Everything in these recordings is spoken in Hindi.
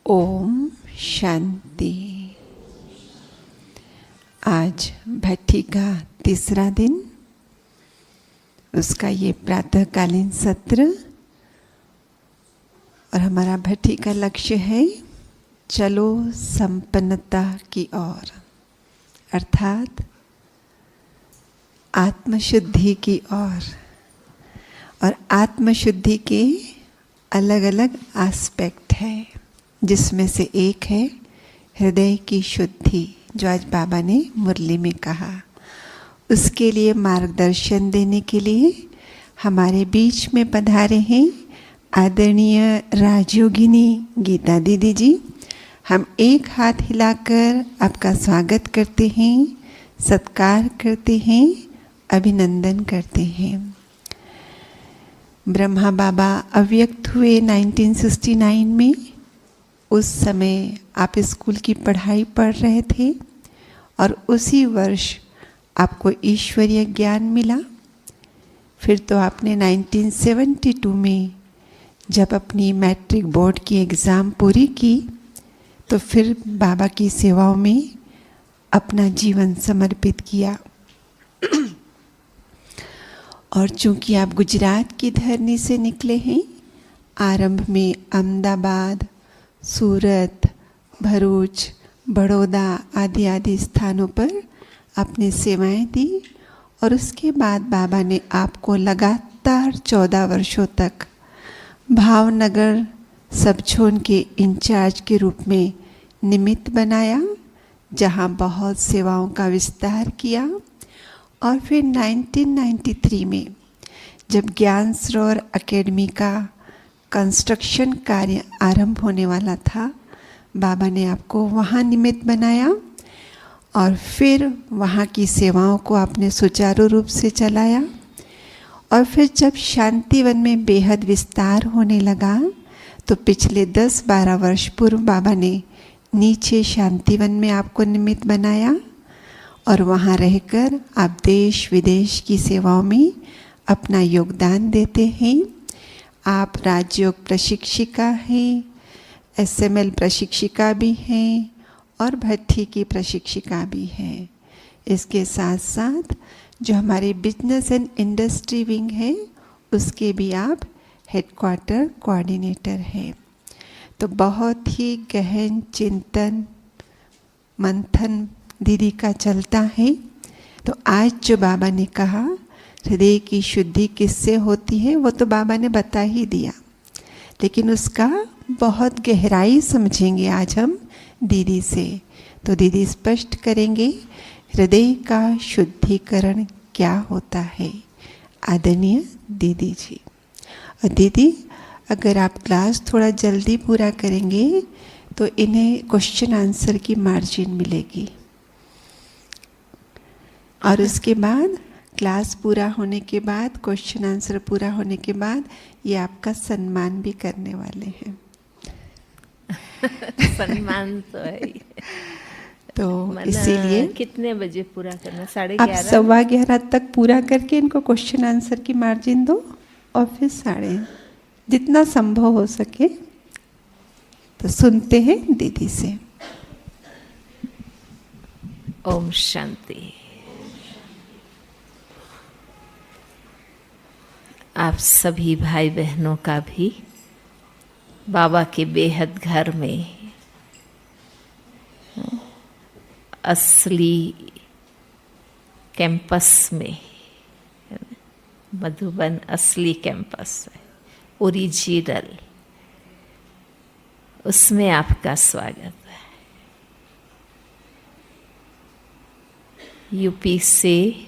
ओम शांति। आज भट्टी का तीसरा दिन, उसका ये प्रातःकालीन सत्र, और हमारा भट्टी का लक्ष्य है चलो संपन्नता की ओर, अर्थात आत्मशुद्धि की ओर। और आत्मशुद्धि के अलग अलग एस्पेक्ट है, जिसमें से एक है हृदय की शुद्धि, जो आज बाबा ने मुरली में कहा। उसके लिए मार्गदर्शन देने के लिए हमारे बीच में पधारे हैं आदरणीय राजयोगिनी गीता दीदी जी। हम एक हाथ हिलाकर आपका स्वागत करते हैं, सत्कार करते हैं, अभिनंदन करते हैं। ब्रह्मा बाबा अव्यक्त हुए 1969 में। उस समय आप स्कूल की पढ़ाई पढ़ रहे थे और उसी वर्ष आपको ईश्वरीय ज्ञान मिला। फिर तो आपने 1972 में जब अपनी मैट्रिक बोर्ड की एग्ज़ाम पूरी की तो फिर बाबा की सेवाओं में अपना जीवन समर्पित किया। और चूंकि आप गुजरात की धरनी से निकले हैं, आरंभ में अहमदाबाद, सूरत, भरूच, बड़ौदा आदि आदि स्थानों पर आपने सेवाएं दी। और उसके बाद बाबा ने आपको लगातार 14 वर्षों तक भावनगर सब जोन के इंचार्ज के रूप में निमित्त बनाया, जहां बहुत सेवाओं का विस्तार किया। और फिर 1993 में जब ज्ञान सरोवर एकेडमी का कंस्ट्रक्शन कार्य आरंभ होने वाला था, बाबा ने आपको वहाँ निमित्त बनाया और फिर वहाँ की सेवाओं को आपने सुचारू रूप से चलाया। और फिर जब शांतिवन में बेहद विस्तार होने लगा तो पिछले 10-12 वर्ष पूर्व बाबा ने नीचे शांतिवन में आपको निमित्त बनाया और वहाँ रहकर आप देश विदेश की सेवाओं में अपना योगदान देते हैं। आप राजयोग प्रशिक्षिका हैं, SML प्रशिक्षिका भी हैं और भट्टी की प्रशिक्षिका भी हैं। इसके साथ साथ जो हमारे बिजनेस एंड इंडस्ट्री विंग है, उसके भी आप हेडक्वार्टर कोऑर्डिनेटर हैं। तो बहुत ही गहन चिंतन मंथन दीदी का चलता है। तो आज जो बाबा ने कहा हृदय की शुद्धि किससे होती है, वो तो बाबा ने बता ही दिया, लेकिन उसका बहुत गहराई समझेंगे आज हम दीदी से। तो दीदी स्पष्ट करेंगे हृदय का शुद्धिकरण क्या होता है। आदरणीय दीदी जी। और दीदी, अगर आप क्लास थोड़ा जल्दी पूरा करेंगे तो इन्हें क्वेश्चन आंसर की मार्जिन मिलेगी। और उसके बाद क्लास पूरा होने के बाद, क्वेश्चन आंसर पूरा होने के बाद, ये आपका सम्मान भी करने वाले हैं। सम्मान तो है। तो इसीलिए कितने बजे पूरा करना? 11:30? आप 11:15 तक पूरा करके इनको क्वेश्चन आंसर की मार्जिन दो और फिर 11:30 जितना संभव हो सके। तो सुनते हैं दीदी से। ओम शांति। आप सभी भाई बहनों का भी बाबा के बेहद घर में, असली कैंपस में, मधुबन असली कैंपस है, ओरिजिनल, उसमें आपका स्वागत है। यूपी से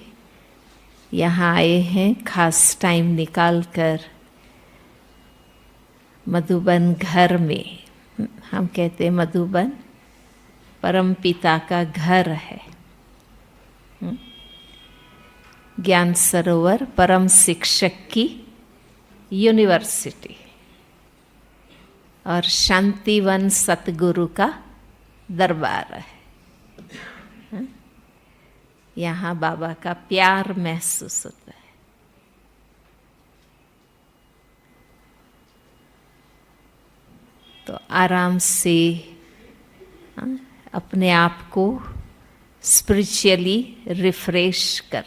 यहाँ आए हैं खास टाइम निकाल कर मधुबन घर में। हम कहते हैं मधुबन परम पिता का घर है। ज्ञान सरोवर परम शिक्षक की यूनिवर्सिटी और शांतिवन सतगुरु का दरबार है। यहाँ बाबा का प्यार महसूस होता है। तो आराम से अपने आप को स्पिरिचुअली रिफ्रेश कर।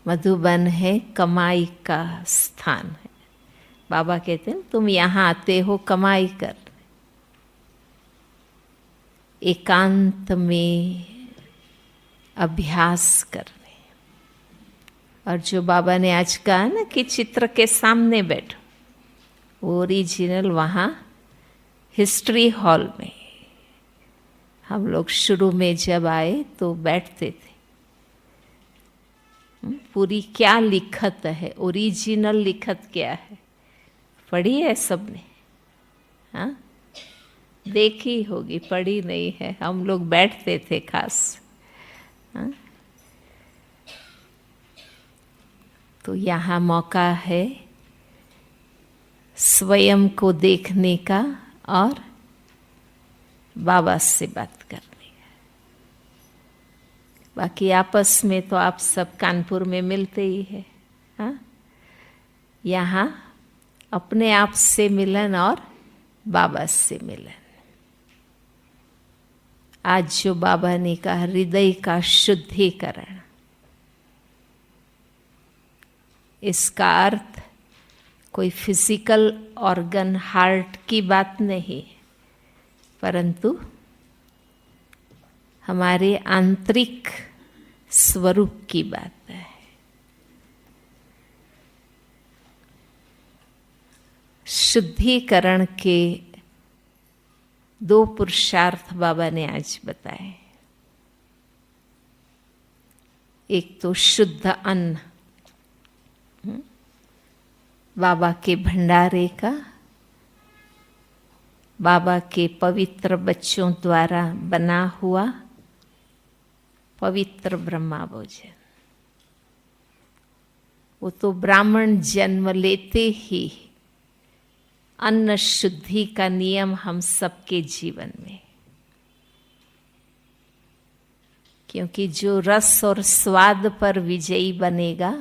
मधुबन है कमाई का स्थान है। बाबा कहते हैं तुम यहाँ आते हो कमाई कर, एकांत में अभ्यास करने। और जो बाबा ने आज कहा ना कि चित्र के सामने बैठो, वो ओरिजिनल वहाँ हिस्ट्री हॉल में हम लोग शुरू में जब आए तो बैठते थे। पूरी क्या लिखत है, ओरिजिनल लिखत क्या है, पढ़ी है सबने? हाँ, देखी होगी, पढ़ी नहीं है। हम लोग बैठते थे खास। हाँ? तो यहाँ मौका है स्वयं को देखने का और बाबा से बात करने का। बाकी आपस में तो आप सब कानपुर में मिलते ही है। हाँ? यहाँ अपने आप से मिलन और बाबा से मिलन। आज जो बाबा ने कहा हृदय का शुद्धिकरण, इसका अर्थ कोई फिजिकल ऑर्गन हार्ट की बात नहीं, परंतु हमारे आंतरिक स्वरूप की बात है। शुद्धिकरण के 2 पुरुषार्थ बाबा ने आज बताए। एक तो शुद्ध अन्न, बाबा के भंडारे का, बाबा के पवित्र बच्चों द्वारा बना हुआ पवित्र ब्रह्मा भोजन। वो तो ब्राह्मण जन्म लेते ही अन्न शुद्धि का नियम हम सबके जीवन में, क्योंकि जो रस और स्वाद पर विजयी बनेगा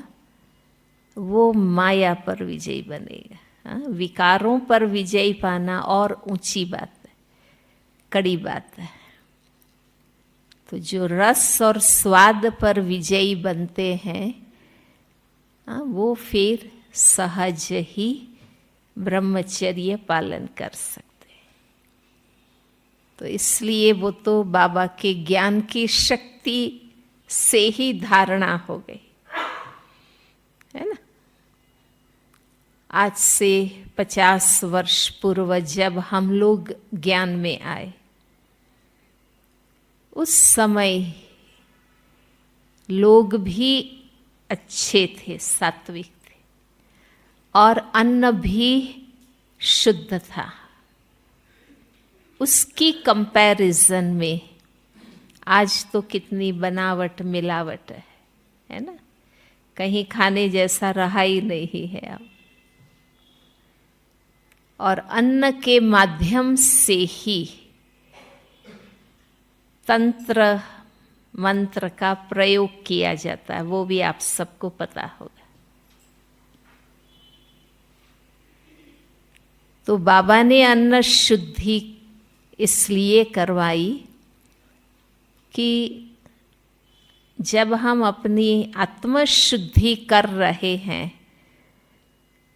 वो माया पर विजयी बनेगा। हाँ? विकारों पर विजयी पाना और ऊंची बात है, कड़ी बात है। तो जो रस और स्वाद पर विजयी बनते हैं, हाँ, वो फिर सहज ही ब्रह्मचर्य पालन कर सकते हैं। तो इसलिए वो तो बाबा के ज्ञान की शक्ति से ही धारणा हो गई है ना। आज से 50 वर्ष पूर्व जब हम लोग ज्ञान में आए, उस समय लोग भी अच्छे थे, सात्विक थे, और अन्न भी शुद्ध था। उसकी कंपैरिजन में आज तो कितनी बनावट मिलावट है ना। कहीं खाने जैसा रहा ही नहीं है अब। और अन्न के माध्यम से ही तंत्र मंत्र का प्रयोग किया जाता है, वो भी आप सबको पता होगा। तो बाबा ने अन्न शुद्धि इसलिए करवाई कि जब हम अपनी आत्मशुद्धि कर रहे हैं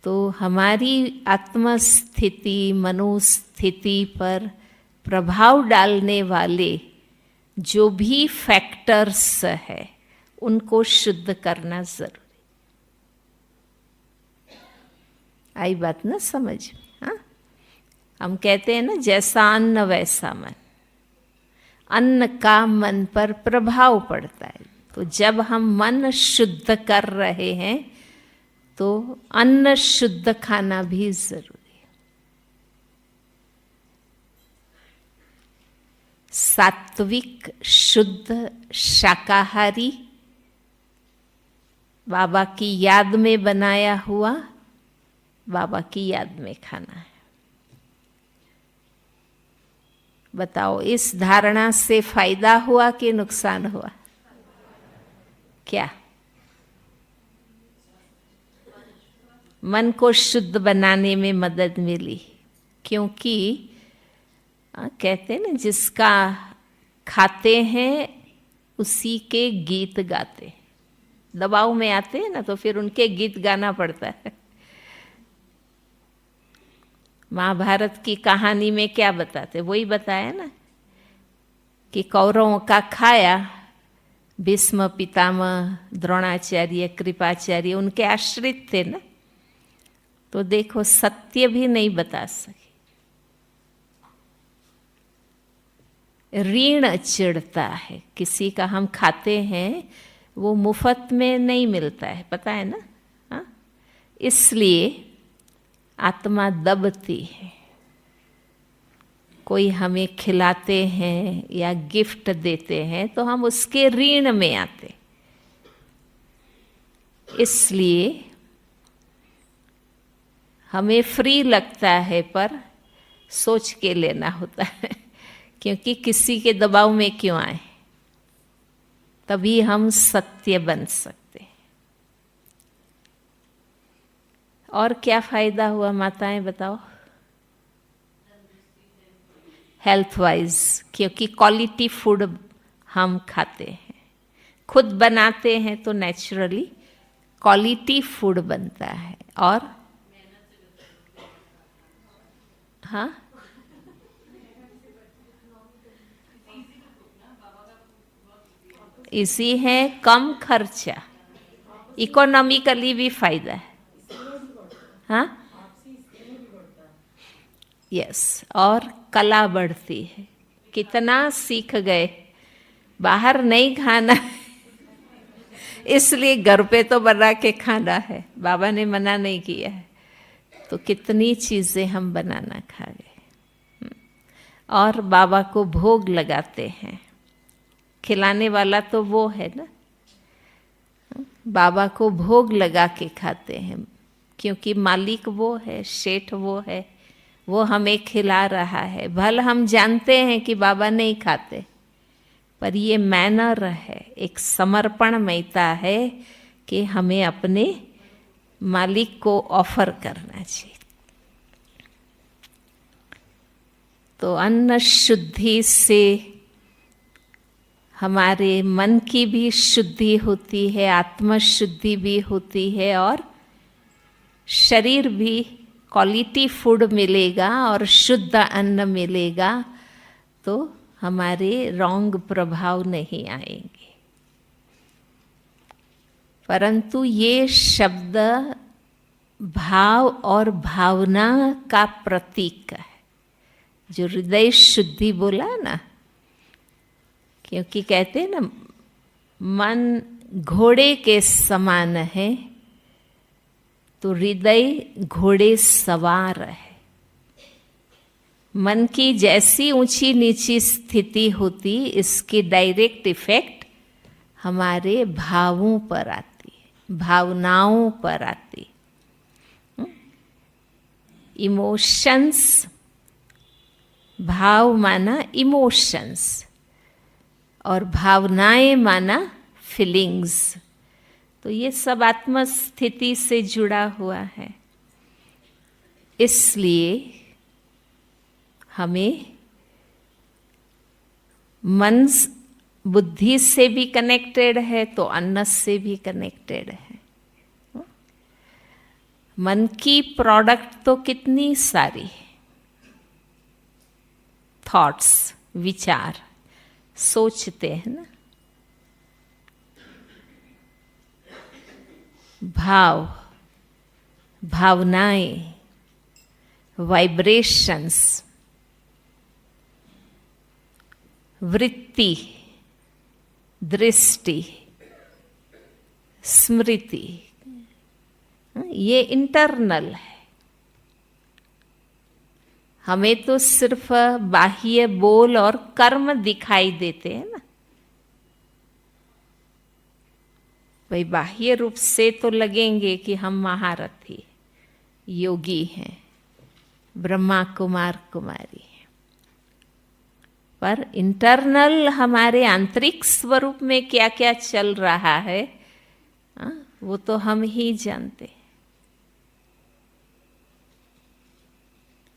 तो हमारी आत्मस्थिति, मनोस्थिति पर प्रभाव डालने वाले जो भी फैक्टर्स है उनको शुद्ध करना जरूरी। आई बात ना समझ में? हाँ, हम कहते हैं ना जैसा अन्न वैसा मन, अन्न का मन पर प्रभाव पड़ता है। तो जब हम मन शुद्ध कर रहे हैं तो अन्न शुद्ध खाना भी जरूरी है। सात्विक शुद्ध शाकाहारी बाबा की याद में बनाया हुआ, बाबा की याद में खाना है। बताओ, इस धारणा से फायदा हुआ कि नुकसान हुआ? क्या मन को शुद्ध बनाने में मदद मिली, क्योंकि कहते हैं ना, जिसका खाते हैं उसी के गीत गाते। दबाव में आते हैं ना तो फिर उनके गीत गाना पड़ता है। महाभारत की कहानी में क्या बताते, वही बताया ना कि कौरवों का खाया, भीष्म पितामह, द्रोणाचार्य, कृपाचार्य उनके आश्रित थे ना, तो देखो सत्य भी नहीं बता सके। ऋण चिढ़ता है, किसी का हम खाते हैं वो मुफ्त में नहीं मिलता है, पता है ना। हाँ, इसलिए आत्मा दबती है। कोई हमें खिलाते हैं या गिफ्ट देते हैं तो हम उसके ऋण में आते, इसलिए हमें फ्री लगता है पर सोच के लेना होता है, क्योंकि किसी के दबाव में क्यों आए, तभी हम सत्य बन सकते हैं। और क्या फायदा हुआ माताएं बताओ? हेल्थ वाइज, क्योंकि क्वालिटी फूड हम खाते हैं, खुद बनाते हैं तो नेचुरली क्वालिटी फूड बनता है। और हाँ, इसी है, कम खर्चा, इकोनॉमिकली भी फायदा है। हाँ, यस, और कला बढ़ती है। कितना सीख गए, बाहर नहीं खाना इसलिए घर पे तो बना के खाना है, बाबा ने मना नहीं किया है, तो कितनी चीजें हम बनाना खा गए। और बाबा को भोग लगाते हैं, खिलाने वाला तो वो है ना, बाबा को भोग लगा के खाते हैं, क्योंकि मालिक वो है, शेठ वो है, वो हमें खिला रहा है। भले हम जानते हैं कि बाबा नहीं खाते, पर ये मैनर है, एक समर्पणमयता है कि हमें अपने मालिक को ऑफर करना चाहिए। तो अन्न शुद्धि से हमारे मन की भी शुद्धि होती है, आत्म शुद्धि भी होती है, और शरीर भी क्वालिटी फूड मिलेगा और शुद्ध अन्न मिलेगा, तो हमारे रॉन्ग प्रभाव नहीं आएंगे। परंतु ये शब्द भाव और भावना का प्रतीक है, जो हृदय शुद्धि बोला ना, क्योंकि कहते हैं ना, मन घोड़े के समान है तो हृदय घोड़े सवार है। मन की जैसी ऊंची नीची स्थिति होती, इसकी डायरेक्ट इफेक्ट हमारे भावों पर आती है, भावनाओं पर आती। इमोशंस, भाव माना इमोशंस, और भावनाएं माना फीलिंग्स। तो ये सब आत्म स्थिति से जुड़ा हुआ है, इसलिए हमें मन बुद्धि से भी कनेक्टेड है तो अन्न से भी कनेक्टेड है। मन की प्रोडक्ट तो कितनी सारी, थॉट्स, विचार, सोचते हैं ना, भाव, भावनाएं, वाइब्रेशंस, वृत्ति, दृष्टि, स्मृति, ये इंटरनल है। हमें तो सिर्फ बाह्य बोल और कर्म दिखाई देते हैं ना, भाई बाह्य रूप से तो लगेंगे कि हम महारथी, योगी हैं, ब्रह्मा कुमार कुमारी हैं, पर इंटरनल हमारे आंतरिक स्वरूप में क्या क्या चल रहा है वो तो हम ही जानते हैं।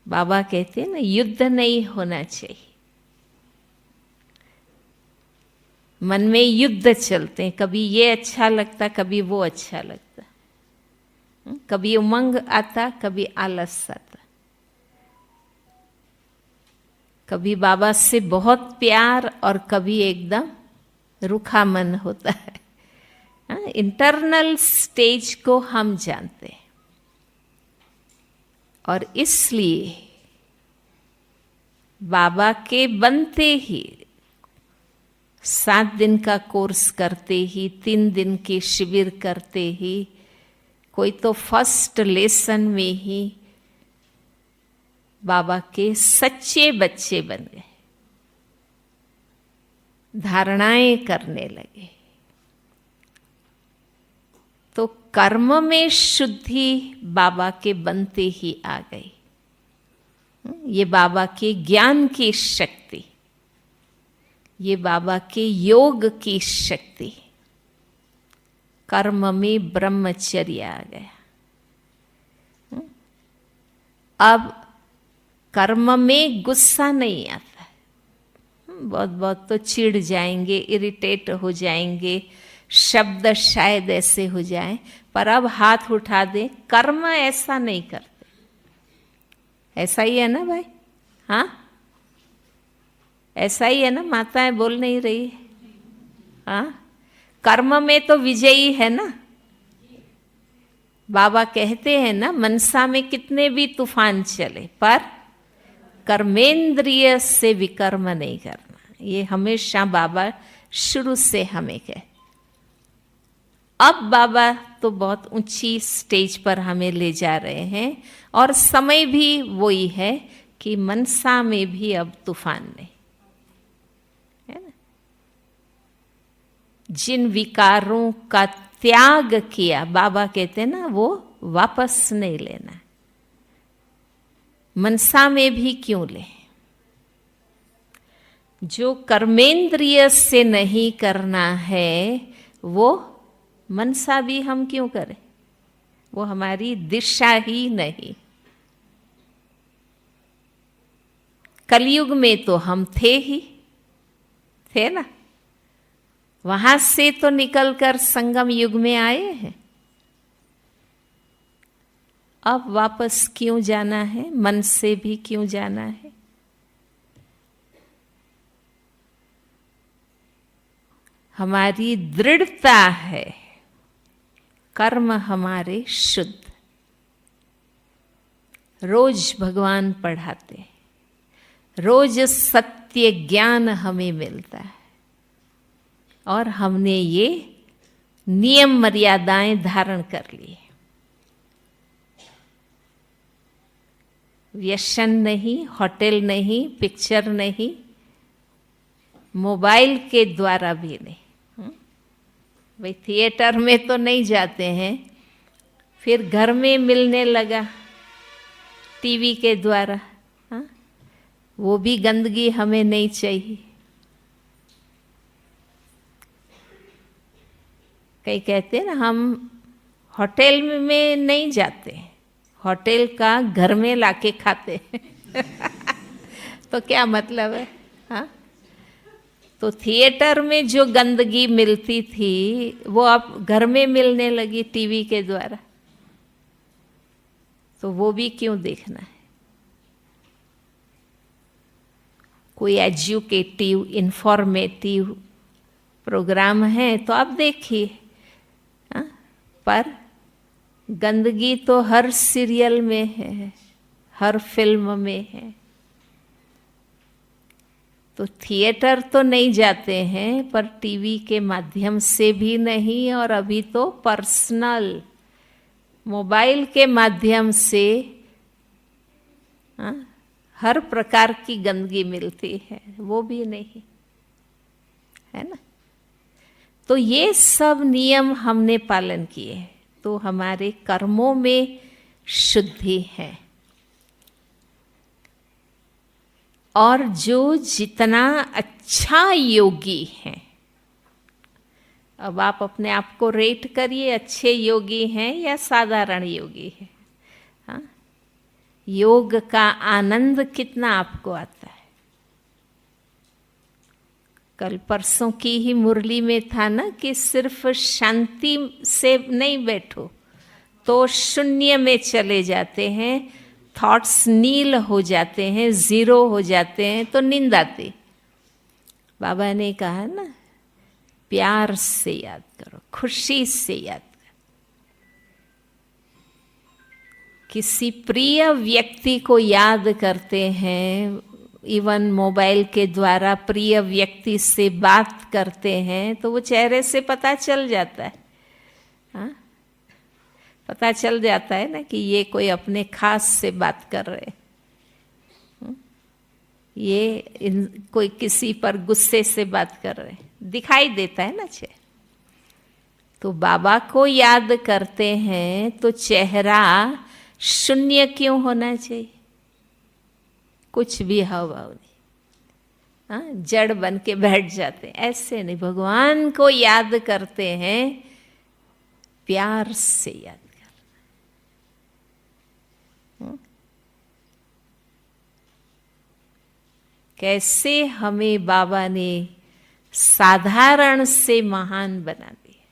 बाबा कहते हैं ना, युद्ध नहीं होना चाहिए। मन में युद्ध चलते हैं, कभी ये अच्छा लगता, कभी वो अच्छा लगता, कभी उमंग आता, कभी आलस आता, कभी बाबा से बहुत प्यार और कभी एकदम रूखा मन होता है। इंटरनल स्टेज को हम जानते हैं, और इसलिए बाबा के बनते ही 7 दिन का कोर्स करते ही, 3 दिन के शिविर करते ही, कोई तो फर्स्ट लेसन में ही बाबा के सच्चे बच्चे बन गए, धारणाएं करने लगे। तो कर्म में शुद्धि बाबा के बनते ही आ गई। ये बाबा के ज्ञान की शक्ति, ये बाबा के योग की शक्ति, कर्म में ब्रह्मचर्य आ गया। अब कर्म में गुस्सा नहीं आता, बहुत बहुत तो चिढ़ जाएंगे, इरिटेट हो जाएंगे, शब्द शायद ऐसे हो जाए, पर अब हाथ उठा दें, कर्म ऐसा नहीं करते। ऐसा ही है ना भाई? हाँ, ऐसा ही है ना? माताएं बोल नहीं रही है? हाँ, कर्म में तो विजयी है ना। बाबा कहते हैं ना, मनसा में कितने भी तूफान चले पर कर्मेंद्रिय से विकर्म नहीं करना। ये हमेशा बाबा शुरू से हमें कहे। अब बाबा तो बहुत ऊंची स्टेज पर हमें ले जा रहे हैं, और समय भी वही है कि मनसा में भी अब तूफान नहीं है ना। जिन विकारों का त्याग किया, बाबा कहते हैं ना, वो वापस नहीं लेना। मनसा में भी क्यों ले? जो कर्मेंद्रिय से नहीं करना है, वो मनसा भी हम क्यों करें? वो हमारी दिशा ही नहीं। कलयुग में तो हम थे ही, थे ना, वहां से तो निकलकर संगम युग में आए हैं। अब वापस क्यों जाना है? मन से भी क्यों जाना है? हमारी दृढ़ता है, कर्म हमारे शुद्ध। रोज भगवान पढ़ाते, रोज सत्य ज्ञान हमें मिलता है, और हमने ये नियम मर्यादाएं धारण कर ली। व्यसन नहीं, होटल नहीं, पिक्चर नहीं, मोबाइल के द्वारा भी नहीं। भाई थिएटर में तो नहीं जाते हैं, फिर घर में मिलने लगा टीवी के द्वारा। हाँ, वो भी गंदगी हमें नहीं चाहिए। कई कहते हैं ना, हम होटल में नहीं जाते, होटल का घर में लाके खाते तो क्या मतलब है? हाँ, तो थिएटर में जो गंदगी मिलती थी, वो अब घर में मिलने लगी टीवी के द्वारा। तो वो भी क्यों देखना है? कोई एजुकेटिव, इंफॉर्मेटिव प्रोग्राम है तो आप देखिए। पर गंदगी तो हर सीरियल में है, हर फिल्म में है। तो थिएटर तो नहीं जाते हैं, पर टीवी के माध्यम से भी नहीं, और अभी तो पर्सनल मोबाइल के माध्यम से हर प्रकार की गंदगी मिलती है, वो भी नहीं है ना। तो ये सब नियम हमने पालन किए, तो हमारे कर्मों में शुद्धि है। और जो जितना अच्छा योगी है, अब आप अपने आप को रेट करिए, अच्छे योगी हैं या साधारण योगी हैं। हाँ, योग का आनंद कितना आपको आता है। कल परसों की ही मुरली में था ना कि सिर्फ शांति से नहीं बैठो तो शून्य में चले जाते हैं, थॉट्स नील हो जाते हैं, जीरो हो जाते हैं तो नींद आती। बाबा ने कहा ना, प्यार से याद करो, खुशी से याद करो। किसी प्रिय व्यक्ति को याद करते हैं, इवन मोबाइल के द्वारा प्रिय व्यक्ति से बात करते हैं तो वो चेहरे से पता चल जाता है। हाँ, पता चल जाता है ना कि ये कोई अपने खास से बात कर रहे हैं, ये कोई किसी पर गुस्से से बात कर रहे हैं, दिखाई देता है ना चेहरा। तो बाबा को याद करते हैं तो चेहरा शून्य क्यों होना चाहिए? कुछ भी हाव भाव नहीं, हाँ, जड़ बन के बैठ जाते हैं, ऐसे नहीं। भगवान को याद करते हैं, प्यार से याद करते। कैसे हमें बाबा ने साधारण से महान बना दिया,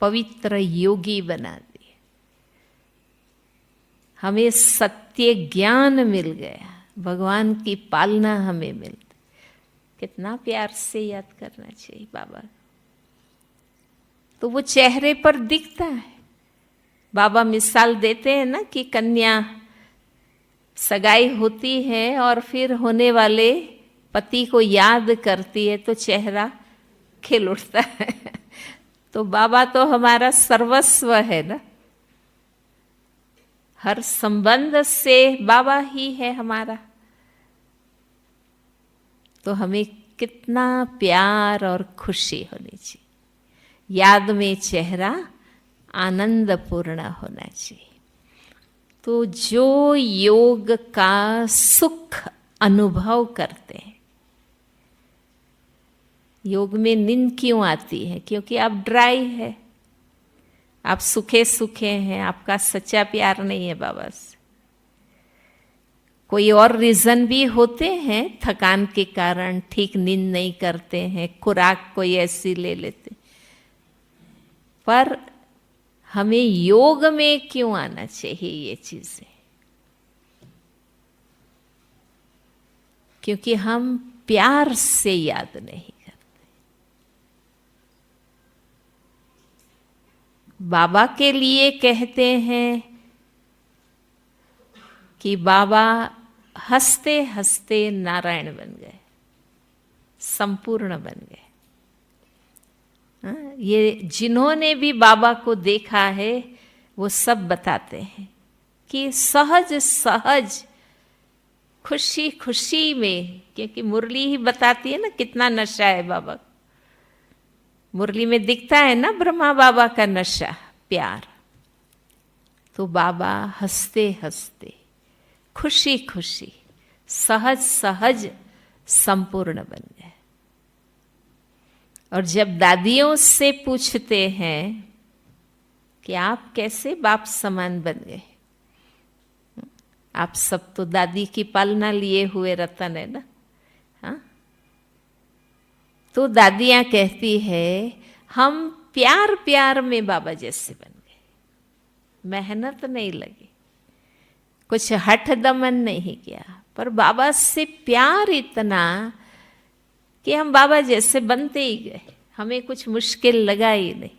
पवित्र योगी बना दिया, हमें सत्य ज्ञान मिल गया, भगवान की पालना हमें मिलती। कितना प्यार से याद करना चाहिए बाबा, तो वो चेहरे पर दिखता है। बाबा मिसाल देते हैं ना कि कन्या सगाई होती है और फिर होने वाले पति को याद करती है तो चेहरा खिल उठता है। तो बाबा तो हमारा सर्वस्व है ना, हर संबंध से बाबा ही है हमारा। तो हमें कितना प्यार और खुशी होनी चाहिए, याद में चेहरा आनंदपूर्ण होना चाहिए। तो जो योग का सुख अनुभव करते हैं, योग में नींद क्यों आती है? क्योंकि आप ड्राई है, आप सूखे सूखे हैं, आपका सच्चा प्यार नहीं है बाबा से। कोई और रीज़न भी होते हैं, थकान के कारण ठीक नींद नहीं करते हैं, खुराक कोई ऐसी ले लेते, पर हमें योग में क्यों आना चाहिए ये चीजें? क्योंकि हम प्यार से याद नहीं करते। बाबा के लिए कहते हैं कि बाबा हंसते हंसते नारायण बन गए, संपूर्ण बन गए। ये जिन्होंने भी बाबा को देखा है वो सब बताते हैं कि सहज सहज खुशी खुशी में, क्योंकि मुरली ही बताती है ना कितना नशा है बाबा। मुरली में दिखता है ना ब्रह्मा बाबा का नशा, प्यार। तो बाबा हंसते हंसते, खुशी खुशी, सहज सहज संपूर्ण बन गए। और जब दादियों से पूछते हैं कि आप कैसे बाप समान बन गए, आप सब तो दादी की पालना लिए हुए रतन है ना, हाँ? तो दादियाँ कहती है हम प्यार प्यार में बाबा जैसे बन गए, मेहनत नहीं लगी, कुछ हठ दमन नहीं किया, पर बाबा से प्यार इतना कि हम बाबा जैसे बनते ही गए, हमें कुछ मुश्किल लगा ही नहीं।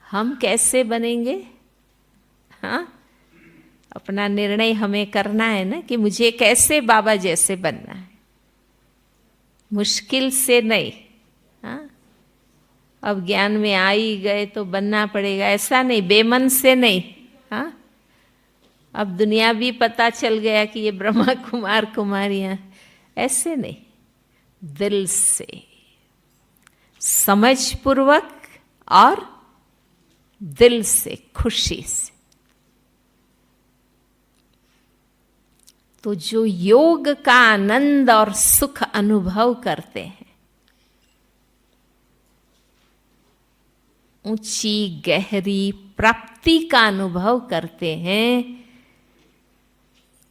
हम कैसे बनेंगे? हाँ, अपना निर्णय हमें करना है ना कि मुझे कैसे बाबा जैसे बनना है, मुश्किल से नहीं। हाँ, अब ज्ञान में आ ही गए तो बनना पड़ेगा, ऐसा नहीं, बेमन से नहीं। हाँ, अब दुनिया भी पता चल गया कि ये ब्रह्मा कुमार कुमारियां, ऐसे नहीं, दिल से, समझ पूर्वक और दिल से, खुशी से। तो जो योग का आनंद और सुख अनुभव करते हैं, ऊंची गहरी प्राप्ति का अनुभव करते हैं,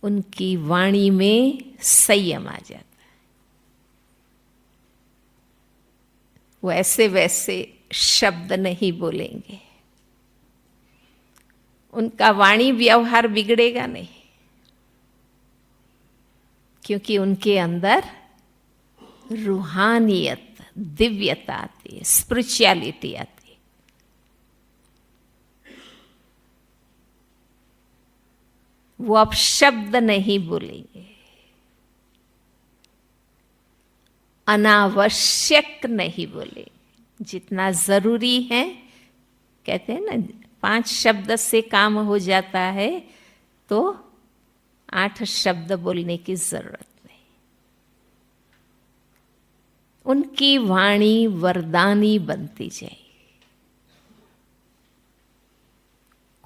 उनकी वाणी में संयम आ जाता है। वो ऐसे वैसे शब्द नहीं बोलेंगे, उनका वाणी व्यवहार बिगड़ेगा नहीं, क्योंकि उनके अंदर रूहानियत, दिव्यता आती है, स्पिरिचुअलिटी आती है। वो अब शब्द नहीं बोलेंगे, अनावश्यक नहीं बोलेंगे, जितना जरूरी है। कहते हैं ना 5 शब्द से काम हो जाता है, तो 8 शब्द बोलने की जरूरत नहीं। उनकी वाणी वरदानी बनती जाएगी।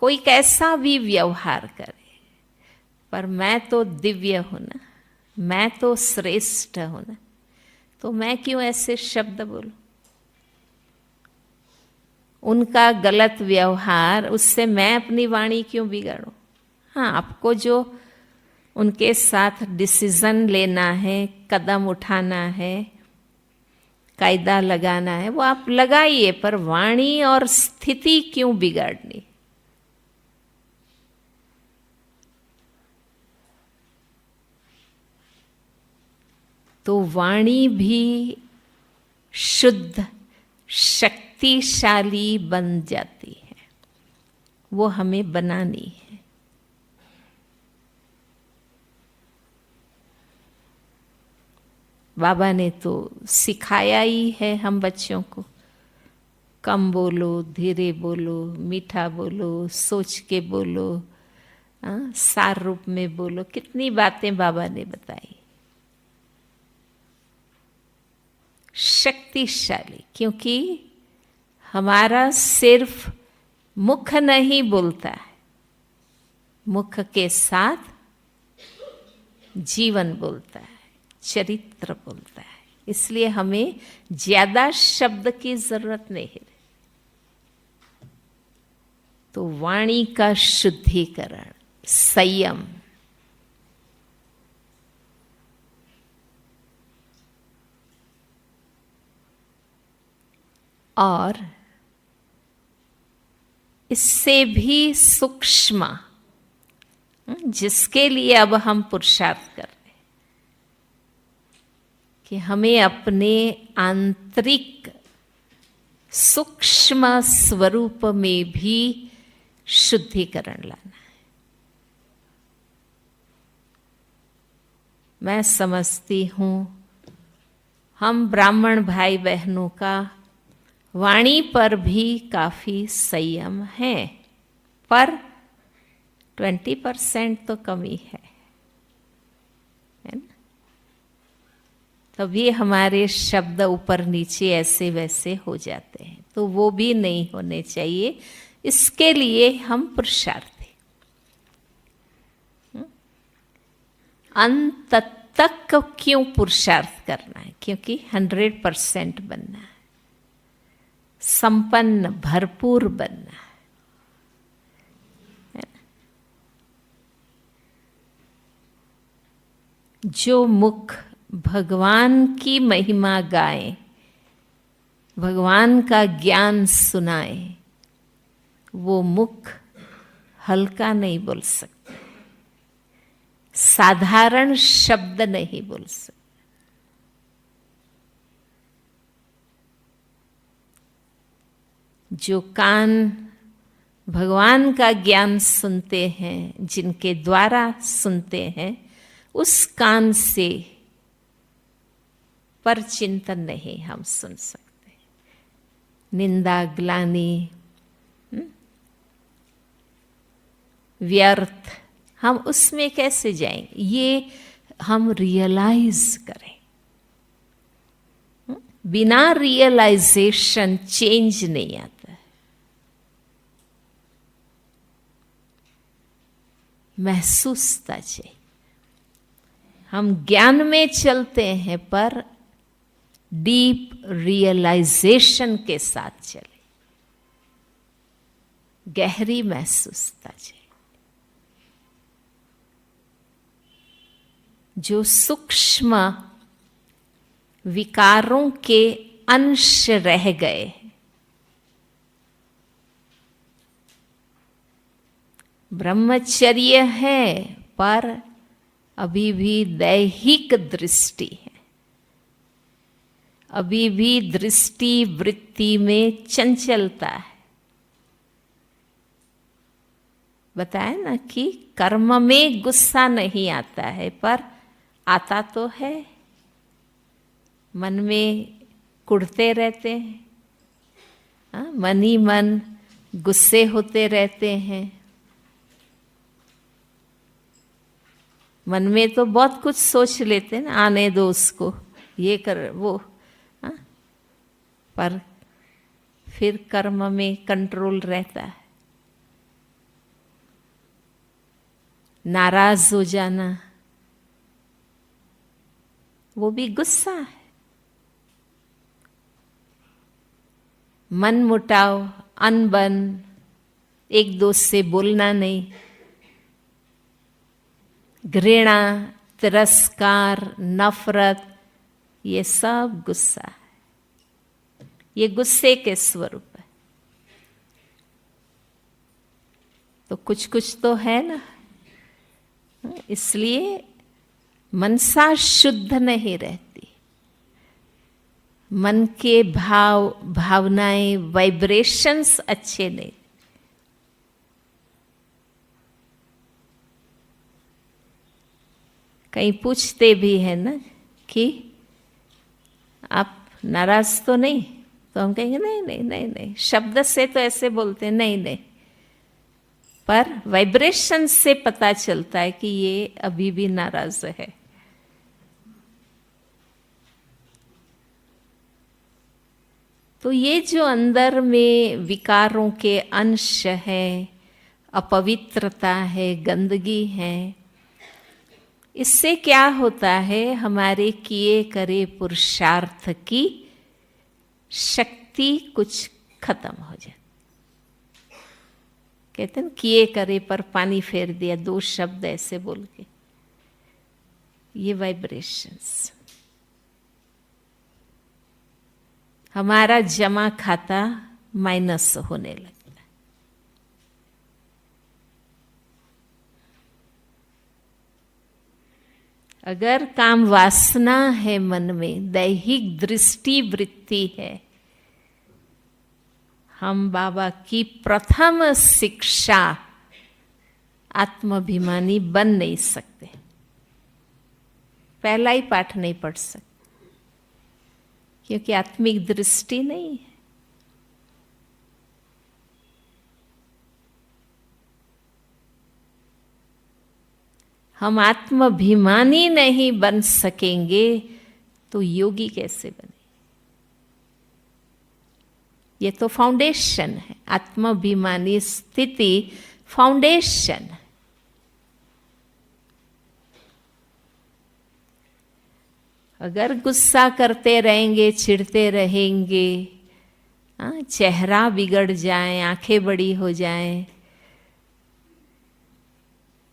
कोई कैसा भी व्यवहार करे, पर मैं तो दिव्य हूं ना, मैं तो श्रेष्ठ हूं ना, तो मैं क्यों ऐसे शब्द बोलूं? उनका गलत व्यवहार, उससे मैं अपनी वाणी क्यों बिगाड़ूं? हाँ, आपको जो उनके साथ डिसीजन लेना है, कदम उठाना है, कायदा लगाना है, वो आप लगाइए, पर वाणी और स्थिति क्यों बिगाड़नी? तो वाणी भी शुद्ध, शक्तिशाली बन जाती है। वो हमें बनानी है। बाबा ने तो सिखाया ही है हम बच्चों को, कम बोलो, धीरे बोलो, मीठा बोलो, सोच के बोलो, सार रूप में बोलो। कितनी बातें बाबा ने बताई। शक्तिशाली, क्योंकि हमारा सिर्फ मुख नहीं बोलता है, मुख के साथ जीवन बोलता है, चरित्र बोलता है। इसलिए हमें ज्यादा शब्द की जरूरत नहीं है। तो वाणी का शुद्धिकरण, संयम, और इससे भी सूक्ष्म, जिसके लिए अब हम पुरुषार्थ कर रहे हैं कि हमें अपने आंतरिक सूक्ष्म स्वरूप में भी शुद्धिकरण लाना है। मैं समझती हूं हम ब्राह्मण भाई बहनों का वाणी पर भी काफी संयम है, पर 20% तो कमी है ना? तभी हमारे शब्द ऊपर नीचे ऐसे वैसे हो जाते हैं, तो वो भी नहीं होने चाहिए। इसके लिए हम पुरुषार्थी, अंत तक क्यों पुरुषार्थ करना है? क्योंकि 100% बनना है, संपन्न, भरपूर बनना है। जो मुख भगवान की महिमा गाए, भगवान का ज्ञान सुनाए, वो मुख हल्का नहीं बोल सकते, साधारण शब्द नहीं बोल सकते। जो कान भगवान का ज्ञान सुनते हैं, जिनके द्वारा सुनते हैं, उस कान से पर चिंतन नहीं हम सुन सकते। निंदा, ग्लानि, व्यर्थ, हम उसमें कैसे जाएंगे? ये हम रियलाइज करें। बिना रियलाइजेशन चेंज नहीं आता। महसूसता चाहिए। हम ज्ञान में चलते हैं, पर डीप रियलाइजेशन के साथ चले। गहरी महसूसता છે। जो सूक्ष्म विकारों के अंश रह गए, ब्रह्मचर्य है पर अभी भी दैहिक दृष्टि है, अभी भी दृष्टि वृत्ति में चंचलता है। बताया ना कि कर्म में गुस्सा नहीं आता है, पर आता तो है, मन में कुढ़ते रहते हैं, मन ही मन गुस्से होते रहते हैं। मन में तो बहुत कुछ सोच लेते हैं ना, आने दो उसको, ये कर वो, पर फिर कर्म में कंट्रोल रहता है। नाराज हो जाना वो भी गुस्सा है। मन मुटाव, अनबन, एक दोस्त से बोलना नहीं, घृणा, तिरस्कार, नफरत, ये सब गुस्सा है। ये गुस्से के स्वरूप है। तो कुछ कुछ तो है ना, इसलिए मनसा शुद्ध नहीं रहती। मन के भाव, भावनाएं, वाइब्रेशंस अच्छे नहीं। कहीं पूछते भी है ना कि आप नाराज तो नहीं, तो हम कहेंगे नहीं नहीं नहीं नहीं, शब्द से तो ऐसे बोलते हैं, नहीं नहीं, पर वाइब्रेशन से पता चलता है कि ये अभी भी नाराज है। तो ये जो अंदर में विकारों के अंश है, अपवित्रता है, गंदगी है, इससे क्या होता है, हमारे किए करे पुरुषार्थ की शक्ति कुछ खत्म हो जाती। कहते हैं किए करे पर पानी फेर दिया, दो शब्द ऐसे बोल के, ये वाइब्रेशंस, हमारा जमा खाता माइनस होने लगता है। अगर काम वासना है मन में, दैहिक दृष्टि वृत्ति है, हम बाबा की प्रथम शिक्षा आत्माभिमानी बन नहीं सकते, पहला ही पाठ नहीं पढ़ सकते, क्योंकि आत्मिक दृष्टि नहीं है। हम आत्माभिमानी नहीं बन सकेंगे तो योगी कैसे बने? ये तो फाउंडेशन है, आत्माभिमानी स्थिति फाउंडेशन है। अगर गुस्सा करते रहेंगे, चिढ़ते रहेंगे, चेहरा बिगड़ जाए, आंखें बड़ी हो जाए,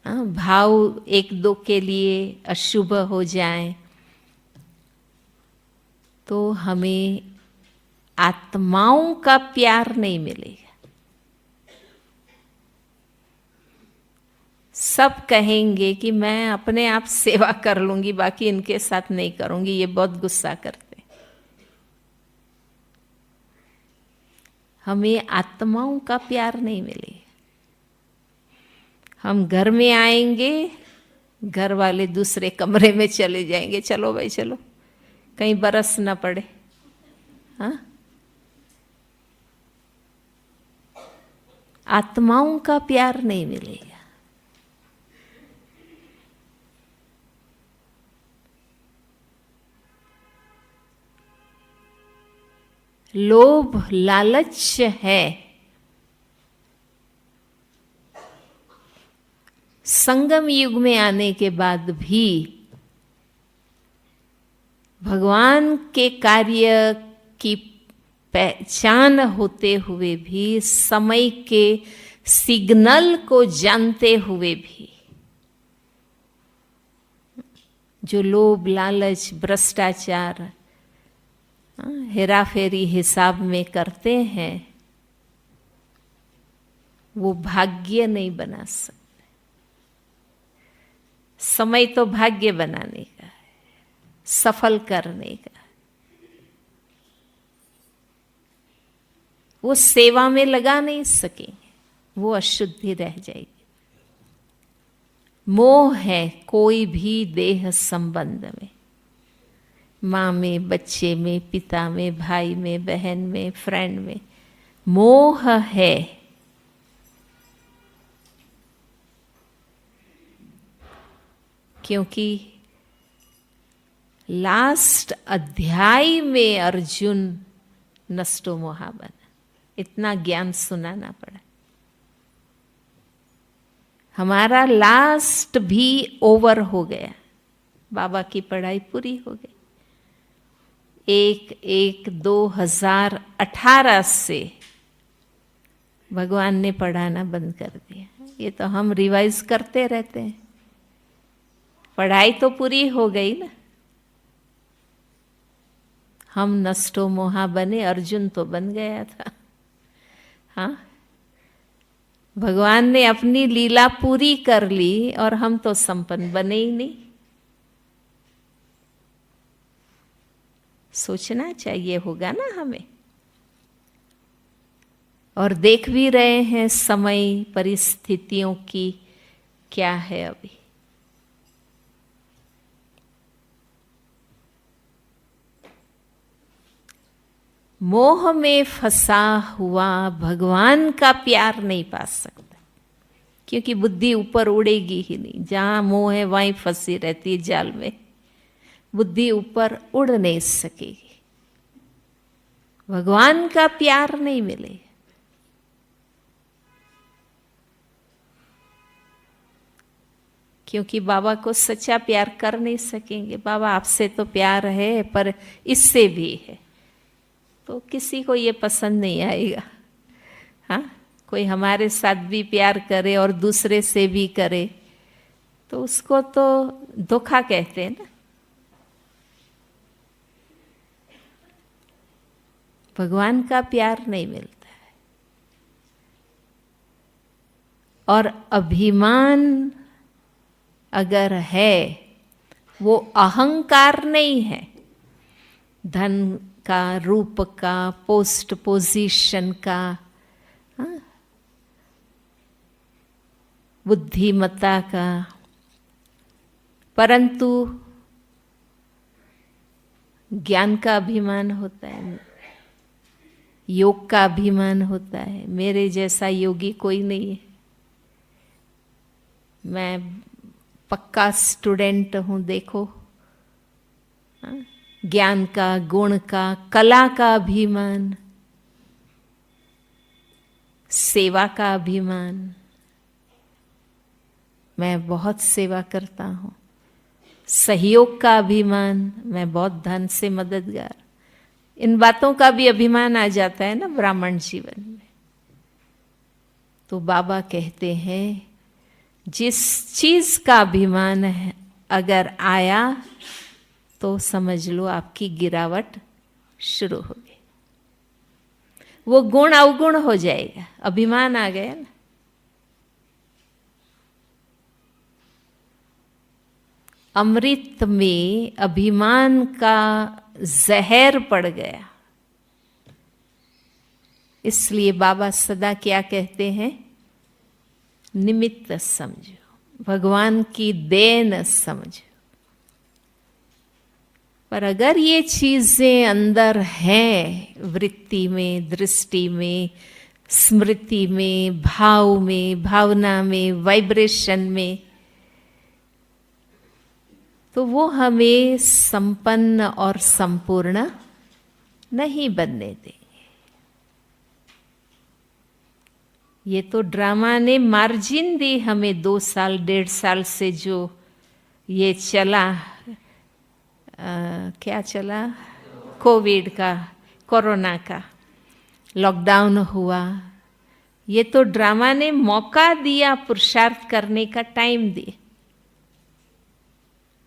भाव एक दो के लिए अशुभ हो जाए, तो हमें आत्माओं का प्यार नहीं मिलेगा। सब कहेंगे कि मैं अपने आप सेवा कर लूंगी, बाकी इनके साथ नहीं करूंगी, ये बहुत गुस्सा करते। हमें आत्माओं का प्यार नहीं मिलेगा। हम घर में आएंगे, घर वाले दूसरे कमरे में चले जाएंगे, चलो भाई चलो, कहीं बरस ना पड़े। हाँ, आत्माओं का प्यार नहीं मिलेगा। लोभ लालच है, संगम युग में आने के बाद भी भगवान के कार्य की पहचान होते हुए भी, समय के सिग्नल को जानते हुए भी, जो लोभ, लालच, भ्रष्टाचार, हेराफेरी हिसाब में करते हैं, वो भाग्य नहीं बना सकते। समय तो भाग्य बनाने का है, सफल करने का। वो सेवा में लगा नहीं सकेंगे, वो अशुद्धि रह जाएगी। मोह है कोई भी देह संबंध में, माँ में, बच्चे में, पिता में, भाई में, बहन में, फ्रेंड में मोह है। क्योंकि लास्ट अध्याय में अर्जुन नष्टो मोहा बना, इतना ज्ञान सुनाना पड़ा। हमारा लास्ट भी ओवर हो गया, बाबा की पढ़ाई पूरी हो गई। 1/1/2018 से भगवान ने पढ़ाना बंद कर दिया। ये तो हम रिवाइज करते रहते हैं, पढ़ाई तो पूरी हो गई ना। हम नष्टो मोहा बने, अर्जुन तो बन गया था। हाँ, भगवान ने अपनी लीला पूरी कर ली और हम तो संपन्न बने ही नहीं। सोचना चाहिए होगा ना हमें। और देख भी रहे हैं समय, परिस्थितियों की क्या है अभी। मोह में फंसा हुआ भगवान का प्यार नहीं पा सकता, क्योंकि बुद्धि ऊपर उड़ेगी ही नहीं। जहां मोह है वहीं फंसी रहती है जाल में, बुद्धि ऊपर उड़ नहीं सकेगी। भगवान का प्यार नहीं मिले, क्योंकि बाबा को सच्चा प्यार कर नहीं सकेंगे। बाबा आपसे तो प्यार है, पर इससे भी है, तो किसी को ये पसंद नहीं आएगा। हाँ, कोई हमारे साथ भी प्यार करे और दूसरे से भी करे तो उसको तो धोखा कहते हैं ना। भगवान का प्यार नहीं मिलता है। और अभिमान अगर है, वो अहंकार नहीं है। धन का, रूप का, पोस्ट पोजीशन का, बुद्धिमत्ता का, परंतु ज्ञान का अभिमान होता है, योग का अभिमान होता है। मेरे जैसा योगी कोई नहीं है, मैं पक्का स्टूडेंट हूँ। देखो, ज्ञान का, गुण का, कला का अभिमान, सेवा का अभिमान। मैं बहुत सेवा करता हूँ। सहयोग का अभिमान, मैं बहुत धन से मददगार। इन बातों का भी अभिमान आ जाता है ना ब्राह्मण जीवन में। तो बाबा कहते हैं जिस चीज का अभिमान है अगर आया तो समझ लो आपकी गिरावट शुरू हो गई। वो गुण अवगुण हो जाएगा, अभिमान आ गया ना। अमृत में अभिमान का जहर पड़ गया। इसलिए बाबा सदा क्या कहते हैं, निमित्त समझो, भगवान की देन समझो। पर अगर ये चीजें अंदर हैं, वृत्ति में, दृष्टि में, स्मृति में, भाव में, भावना में, वाइब्रेशन में, तो वो हमें संपन्न और संपूर्ण नहीं बनने देंगे। ये तो ड्रामा ने मार्जिन दी हमें 2 साल 1.5 साल से जो ये चला, क्या चला, कोविड का, कोरोना का। लॉकडाउन हुआ, ये तो ड्रामा ने मौका दिया, पुरुषार्थ करने का टाइम दिया,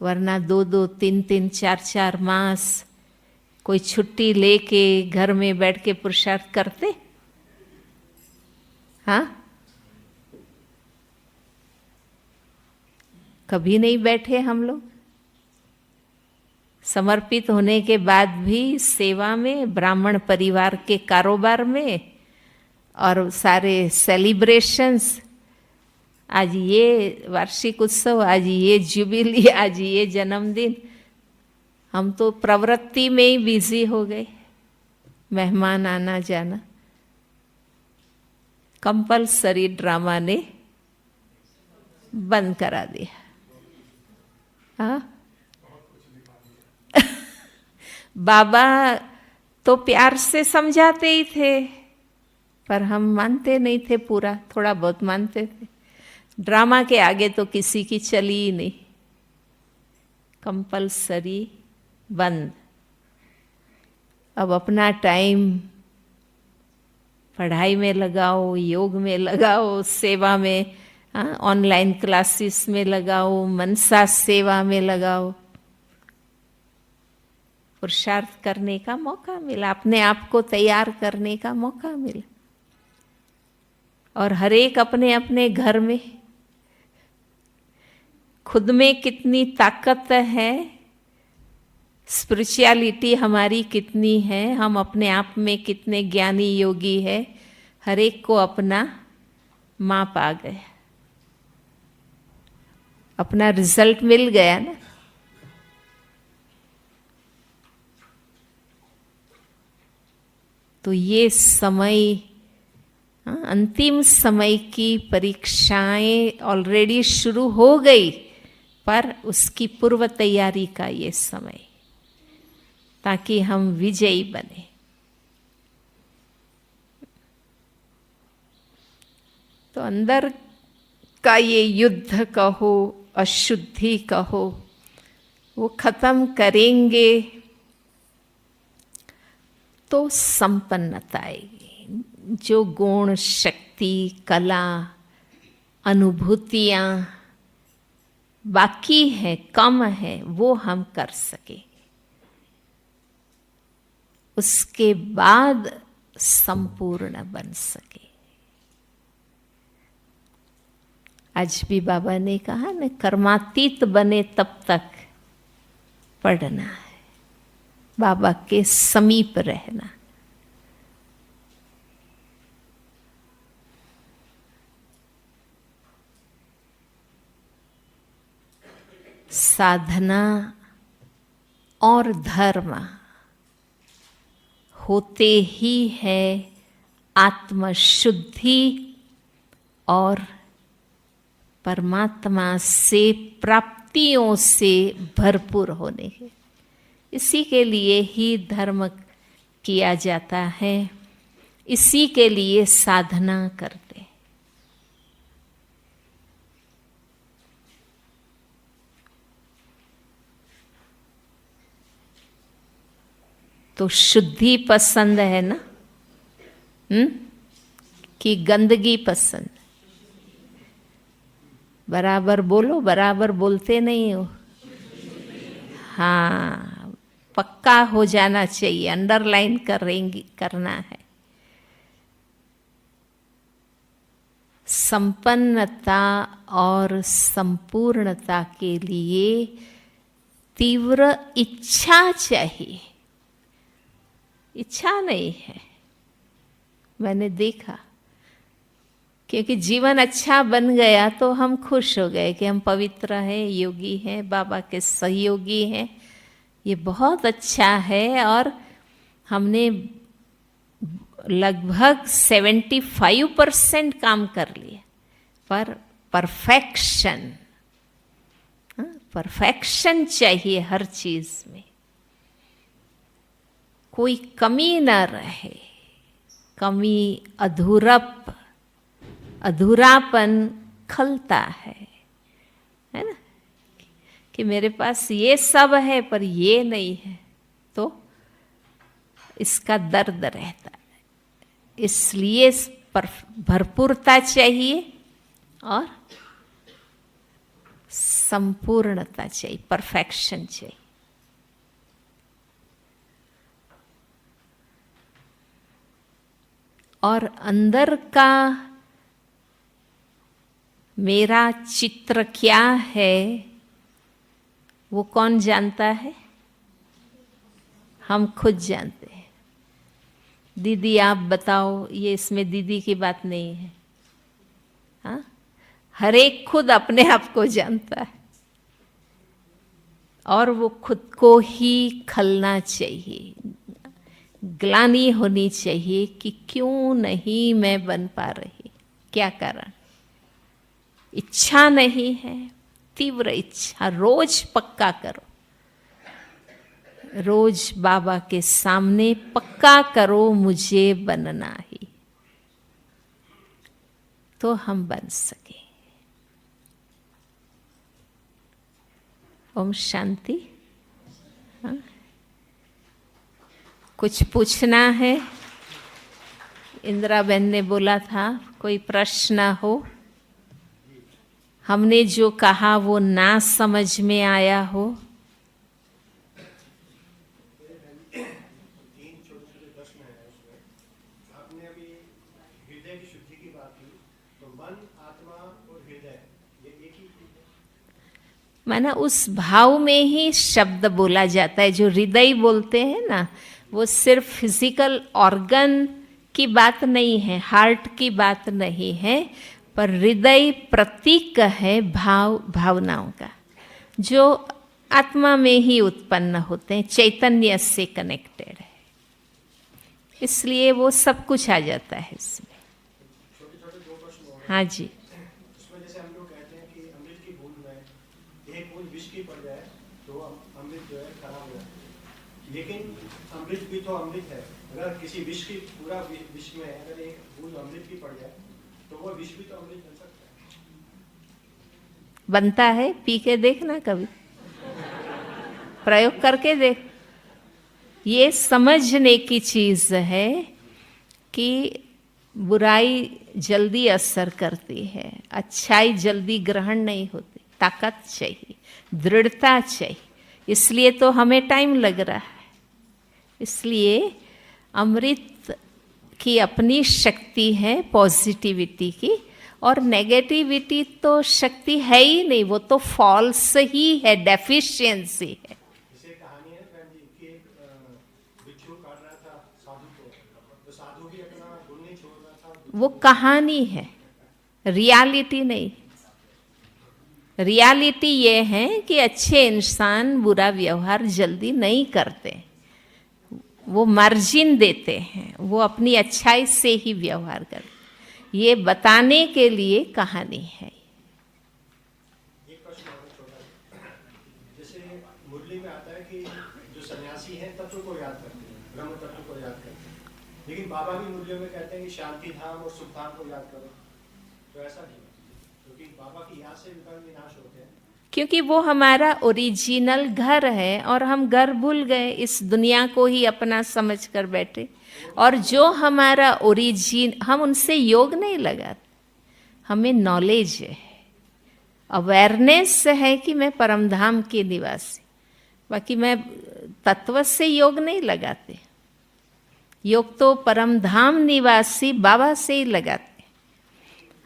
वरना 2-2, 3-3, 4-4 मास कोई छुट्टी लेके घर में बैठ के पुरुषार्थ करते? हाँ, कभी नहीं बैठे हम लोग। समर्पित होने के बाद भी सेवा में, ब्राह्मण परिवार के कारोबार में, और सारे सेलिब्रेशंस, आज ये वार्षिक उत्सव, आज ये जुबिली, आज ये जन्मदिन, हम तो प्रवृत्ति में ही बिजी हो गए, मेहमान आना जाना। कंपलसरी ड्रामा ने बंद करा दिया। हाँ, बाबा तो प्यार से समझाते ही थे, पर हम मानते नहीं थे पूरा, थोड़ा बहुत मानते थे। ड्रामा के आगे तो किसी की चली ही नहीं। कंपलसरी बंद। अब अपना टाइम पढ़ाई में लगाओ, योग में लगाओ, सेवा में, ऑनलाइन क्लासेस में लगाओ, मनसा सेवा में लगाओ। पुरुषार्थ करने का मौका मिला, अपने आप को तैयार करने का मौका मिला। और हर एक अपने अपने घर में खुद में कितनी ताकत है, स्पिरिचुअलिटी हमारी कितनी है, हम अपने आप में कितने ज्ञानी योगी है, हर एक को अपना माप आ गया, अपना रिजल्ट मिल गया ना। तो ये समय, अंतिम समय की परीक्षाएं ऑलरेडी शुरू हो गई, पर उसकी पूर्व तैयारी का ये समय, ताकि हम विजयी बने। तो अंदर का ये युद्ध कहो, अशुद्धि कहो, वो खत्म करेंगे तो संपन्नता आएगी। जो गुण, शक्ति, कला, अनुभूतियाँ बाकी है, कम है, वो हम कर सकेंगे। उसके बाद संपूर्ण बन सके। आज भी बाबा ने कहा न, कर्मातीत बने तब तक पढ़ना है, बाबा के समीप रहना। साधना और धर्म होते ही है आत्मशुद्धि और परमात्मा से प्राप्तियों से भरपूर होने के। इसी के लिए ही धर्म किया जाता है, इसी के लिए साधना करते। तो शुद्धि पसंद है ना, कि गंदगी पसंद? बराबर बोलो, बराबर बोलते नहीं हो। हाँ, पक्का हो जाना चाहिए, अंडरलाइन करना है। संपन्नता और संपूर्णता के लिए तीव्र इच्छा चाहिए। इच्छा नहीं है, मैंने देखा, क्योंकि जीवन अच्छा बन गया तो हम खुश हो गए कि हम पवित्र हैं, योगी हैं, बाबा के सहयोगी हैं, ये बहुत अच्छा है। और हमने लगभग 75% काम कर लिया, पर परफेक्शन चाहिए हर चीज में, कोई कमी न रहे। कमी, अधूरापन खलता है ना, कि मेरे पास ये सब है पर ये नहीं है, तो इसका दर्द रहता है। इसलिए भरपूरता चाहिए और संपूर्णता चाहिए, परफेक्शन चाहिए। और अंदर का मेरा चित्र क्या है वो कौन जानता है? हम खुद जानते हैं। दीदी आप बताओ, ये इसमें दीदी की बात नहीं है। हाँ, हर एक खुद अपने आप को जानता है और वो खुद को ही खलना चाहिए, ग्लानि होनी चाहिए कि क्यों नहीं मैं बन पा रही, क्या कारण? इच्छा नहीं है, तीव्र इच्छा रोज पक्का करो, रोज बाबा के सामने पक्का करो मुझे बनना ही, तो हम बन सके। ओम शांति। हाँ? कुछ पूछना है? इंदिरा बहन ने बोला था कोई प्रश्न हो, हमने जो कहा वो ना समझ में आया हो। तीन छोटे प्रश्न है उसमें। आपने अभी हृदय की शुद्धि की बात की, तो मन, आत्मा और हृदय ये एक ही चीज है? माना उस भाव में ही शब्द बोला जाता है। जो हृदय बोलते हैं ना, वो सिर्फ फिजिकल ऑर्गन की बात नहीं है, हार्ट की बात नहीं है, पर हृदय प्रतीक है भाव, भावनाओं का, जो आत्मा में ही उत्पन्न होते हैं, चैतन्य से कनेक्टेड है, इसलिए वो सब कुछ आ जाता है इसमें। छोटे दो प्रश्न और। हाँ जी। इसमें जैसे हम लोग कहते हैं कि अमृत की बूंद में एक बूंद विष की पड़ जाए तो अमृत जो है खराब हो जाता है, लेकिन अमृत भी तो अमृत है। अगर किसी विष की पूरा विष में अगर एक बूंद अमृत की पड़ जाए तो वो विष भी तो अमृत बन सकता है। बनता है, पी के देखना, कभी प्रयोग करके देख। ये समझने की चीज है कि बुराई जल्दी असर करती है, अच्छाई जल्दी ग्रहण नहीं होती, ताकत चाहिए, दृढ़ता चाहिए, इसलिए तो हमें टाइम लग रहा है। इसलिए अमृत की अपनी शक्ति है पॉजिटिविटी की, और नेगेटिविटी तो शक्ति है ही नहीं, वो तो फॉल्स ही है, डेफिशिएंसी है। जैसे कहानी है बहन जी कि एक बिच्छू काट रहा था साधु को, तो साधु भी अपना गुण नहीं छोड़ रहा था। वो कहानी है, रियलिटी नहीं। रियलिटी ये है कि अच्छे इंसान बुरा व्यवहार जल्दी नहीं करते, वो मार्जिन देते हैं, वो अपनी अच्छाई से ही व्यवहार करते। ये बताने के लिए कहानी है। एक प्रश्न और छोटा, जैसे मुरली में आता है कि जो सन्यासी हैं तत्व को याद करते हैं, ब्रह्म तत्व को याद करते हैं, लेकिन बाबा भी मुरलियों में कहते हैं कि शांति धाम और सुख धाम को याद करो, तो ऐसा नहीं, क्योंकि बाबा की याद से विकल्प विनाश होते हैं। क्योंकि वो हमारा ओरिजिनल घर है और हम घर भूल गए, इस दुनिया को ही अपना समझ कर बैठे, और जो हमारा ओरिजिन, हम उनसे योग नहीं लगाते, हमें नॉलेज है, अवेयरनेस है कि मैं परमधाम के निवासी, बाकी मैं तत्व से योग नहीं लगाते। योग तो परमधाम निवासी बाबा से ही लगाते।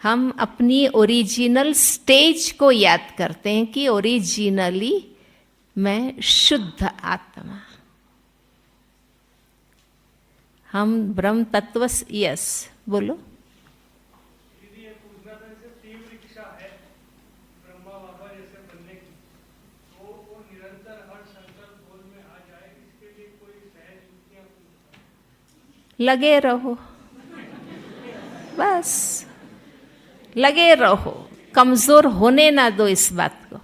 हम अपनी ओरिजिनल स्टेज को याद करते हैं कि ओरिजिनली मैं शुद्ध आत्मा, हम ब्रह्म तत्व। यस, बोलो। ये पूछना था, जैसे तीव्र इच्छा है ब्रह्मा बाबा जैसे बनने की, तो वो निरंतर हर संकल्प बोध में आ जाए, इसके लिए कोई सहज युक्तियां? लगे रहो, बस लगे रहो, कमजोर होने ना दो इस बात को।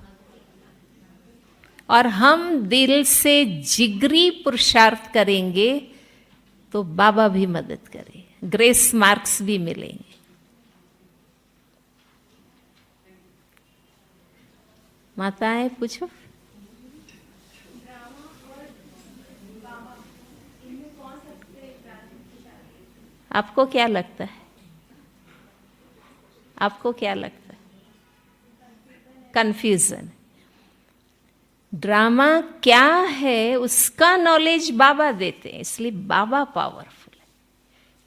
और हम दिल से जिगरी पुरुषार्थ करेंगे तो बाबा भी मदद करेंगे, ग्रेस मार्क्स भी मिलेंगे। माताएं पूछो। आपको क्या लगता है? आपको क्या लगता है? कंफ्यूजन। ड्रामा क्या है उसका नॉलेज बाबा देते हैं, इसलिए बाबा पावरफुल है।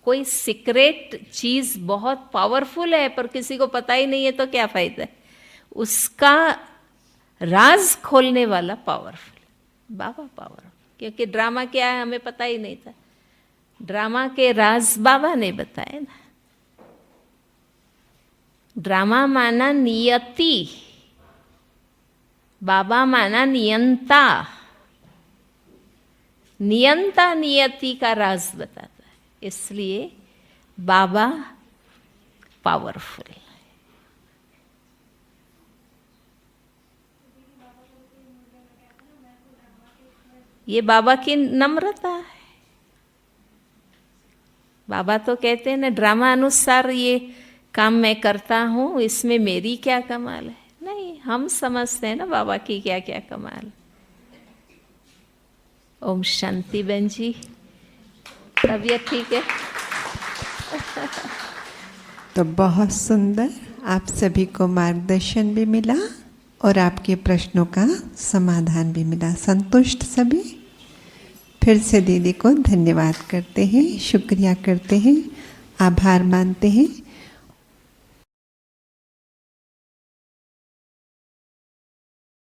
कोई सीक्रेट चीज बहुत पावरफुल है पर किसी को पता ही नहीं है तो क्या फायदा है? उसका राज खोलने वाला पावरफुल, बाबा पावरफुल। क्योंकि ड्रामा क्या है हमें पता ही नहीं था, ड्रामा के राज बाबा ने बताए ना। ड्रामा माना नियति, बाबा माना नियंता। नियंता नियति का राज बताता है, इसलिए बाबा पावरफुल। ये बाबा की नम्रता है। बाबा तो कहते हैं ना, ड्रामा अनुसार ये काम मैं करता हूँ, इसमें मेरी क्या कमाल है? नहीं, हम समझते हैं ना बाबा की क्या क्या कमाल। ओम शांति। बहन जी तबीयत ठीक है? तो बहुत सुंदर, आप सभी को मार्गदर्शन भी मिला और आपके प्रश्नों का समाधान भी मिला। संतुष्ट सभी? फिर से दीदी को धन्यवाद करते हैं, शुक्रिया करते हैं, आभार मानते हैं।